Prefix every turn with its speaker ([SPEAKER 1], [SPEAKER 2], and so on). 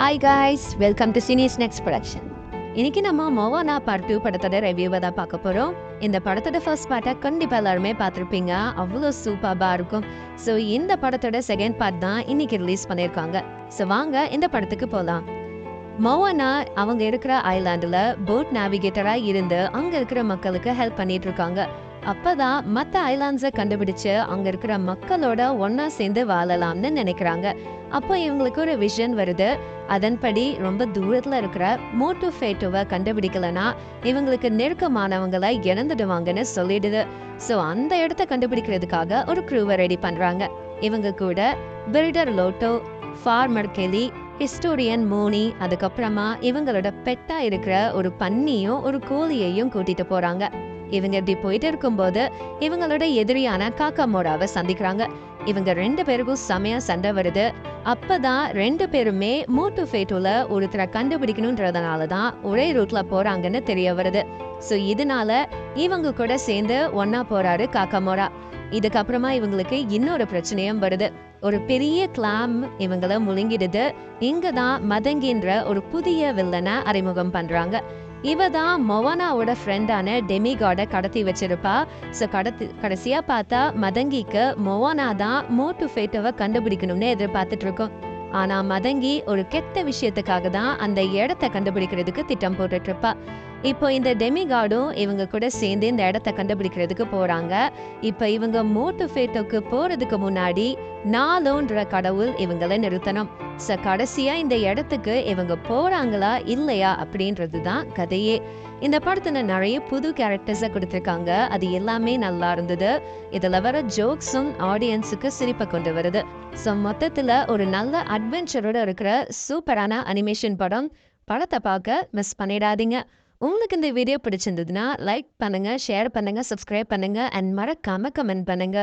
[SPEAKER 1] Hi guys, welcome to cine snacks production. இன்னைக்கு நம்ம மோவானா part 2 படத்தோட ரிவ்யூவை தான் பார்க்க போகிறோம். இந்த படத்தோட ஃபர்ஸ்ட் பார்ட்டை கண்டிப்பாக எல்லாருமே பார்த்துருப்பீங்க. அவ்வளோ சூப்பராக இருக்கும். ஸோ இந்த படத்தோட செகண்ட் பார்ட் தான் இன்னைக்கு ரிலீஸ் பண்ணியிருக்காங்க. ஸோ வாங்க இந்த படத்துக்கு போகலாம். மோவானா அவங்க இருக்கிற ஐலாண்டில் போட் நேவிகேட்டராக இருந்து அங்கே இருக்கிற மக்களுக்கு ஹெல்ப் பண்ணிட்டு இருக்காங்க. அப்பதான் மற்ற ஐலாண்ட்ஸை கண்டுபிடிச்சு அங்கே இருக்கிற மக்களோட ஒன்னா சேர்ந்து வாழலாம்னு நினைக்கிறாங்க. அப்போ இவங்களுக்கு ஒரு விஷன் வருது. அதன்படி ரொம்ப தூரத்துல இருக்கிற மோட்டு ஃபேட்டோவை கண்டுபிடிக்கலனா இவங்களுக்கு நெருக்கமானவங்களை இழந்துடுவாங்கன்னு சொல்லிடுது. ஸோ அந்த இடத்த கண்டுபிடிக்கிறதுக்காக ஒரு க்ரூவை ரெடி பண்றாங்க. இவங்க கூட builder Lotto, farmer Kelly, historian Moni, அதுக்கப்புறமா இவங்களோட பெட்டா இருக்கிற ஒரு பன்னியும் ஒரு கோழியையும் கூட்டிட்டு போறாங்க. இவங்க இப்படி போயிட்டு இருக்கும்போது இவங்களோட எதிரியான காக்காமோராவை சந்திக்கிறாங்க. இவங்க 2 பேருக்கும் செமையா சண்டை வருது. அப்பதான் 2 பேருமே மோட்டு ஃபேட்டோல ஒருத்தரை கண்டுபிடிக்கணும்ன்றதுனாலதான் ஒரே ரூட்ல போறாங்கன்னு தெரிய வருது. ஸோ இதனால இவங்க கூட சேர்ந்து ஒன்னா போறாரு காக்காமோரா. இதுக்கப்புறமா இவங்களுக்கு இன்னொரு பிரச்சனையும் வருது. ஒரு பெரிய கிளாம் இவங்கள முழுங்கிடுது. இங்கதான் மதங்கின்ற ஒரு புதிய வில்லனை அறிமுகம் பண்றாங்க. இவதான் மொவானாவோட ஃப்ரெண்டான டெமிகாட கடத்தி வச்சிருப்பா. ஸோ கடைசியா பார்த்தா மதங்கிக்கு மொவானா தான் மோட்டு ஃபேட்டோவை கண்டுபிடிக்கணும்னு எதிர்பார்த்துட்டு இருக்கோம். ஆனா மதங்கி ஒரு கெட்ட விஷயத்துக்காக தான் அந்த இடத்த கண்டுபிடிக்கிறதுக்கு திட்டம் போட்டுட்டு இருப்பா. இப்போ இந்த டெமிகாடும் இவங்க கூட சேர்ந்து இந்த இடத்த கண்டுபிடிக்கிறதுக்கு போறாங்க. இப்ப இவங்க மோட்டு ஃபேட்டோக்கு போறதுக்கு முன்னாடி நாலோன்ற கடவுள் இவங்களை நிறுத்தணும். ஸோ கடைசியா இந்த இடத்துக்கு இவங்க போறாங்களா இல்லையா அப்படின்றது தான் கதையே. இந்த படத்துல நிறைய புது கேரக்டர்ஸை கொடுத்துருக்காங்க. அது எல்லாமே நல்லா இருந்தது. இதுல வர ஜோக்ஸும் ஆடியன்ஸுக்கு சிரிப்பை கொண்டு வருது. ஸோ மொத்தத்துல ஒரு நல்ல அட்வென்ச்சரோட இருக்கிற சூப்பரான அனிமேஷன் படம். படத்தை பார்க்க மிஸ் பண்ணிடாதீங்க. உங்களுக்கு இந்த வீடியோ பிடிச்சிருந்ததுன்னா லைக் பண்ணுங்க, ஷேர் பண்ணுங்க, சப்ஸ்கிரைப் பண்ணுங்க அண்ட் மறக்காம கமெண்ட் பண்ணுங்க.